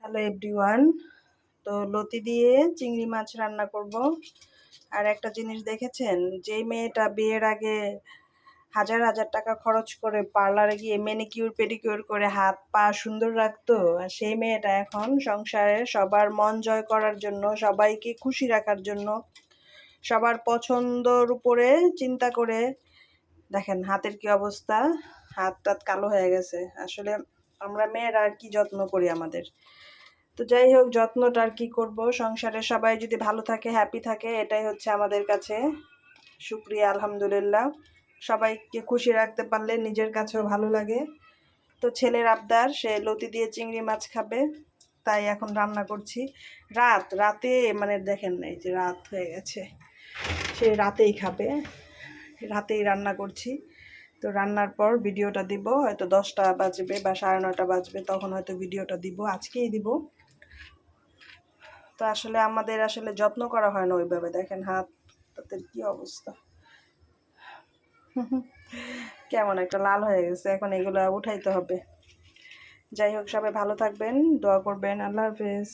Hello everyone. তো লতি দিয়ে চিংড়ি মাছ রান্না করব। আর একটা জিনিস দেখেছেন, যেই মেয়েটা বিয়ের আগে হাজার হাজার টাকা খরচ করে পার্লারে গিয়ে ম্যানিকিউর পেডিকিউর করে হাত পা সুন্দর রাখতো, আর সেই মেয়েটা এখন সংসারে সবার মন জয় করার জন্য, সবাইকে খুশি রাখার জন্য, সবার পছন্দর উপরে চিন্তা করে দেখেন হাতের কি অবস্থা। হাত টাত কালো হয়ে গেছে। আসলে আমরা মেয়েরা আর কি যত্ন করি আমাদের। তো যাই হোক, যত্নটা আর কি করবো, সংসারে সবাই যদি ভালো থাকে, হ্যাপি থাকে, এটাই হচ্ছে আমাদের কাছে শুকরিয়া। আলহামদুলিল্লাহ, সবাইকে খুশি রাখতে পারলে নিজের কাছেও ভালো লাগে। তো ছেলের আবদার, সে লতি দিয়ে চিংড়ি মাছ খাবে, তাই এখন রান্না করছি। রাতে মানে দেখেন, এই যে রাত হয়ে গেছে, সে রাতেই খাবে, রাতেই রান্না করছি। তো রান্নার পর ভিডিওটা দিব, হয়তো 10টা বাজবে বা 9:30 বাজবে, তখন হয়তো ভিডিওটা দিব, আজকেই দিব। তো আসলে আমাদের আসলে যত্ন করা হয় না ওইভাবে। দেখেন হাতের কি অবস্থা, কেমন একটা লাল হয়ে গেছে। এখন এগুলো উঠাইতে হবে। যাই হোক, সবাই ভালো থাকবেন, দোয়া করবেন। আল্লাহ হাফেজ।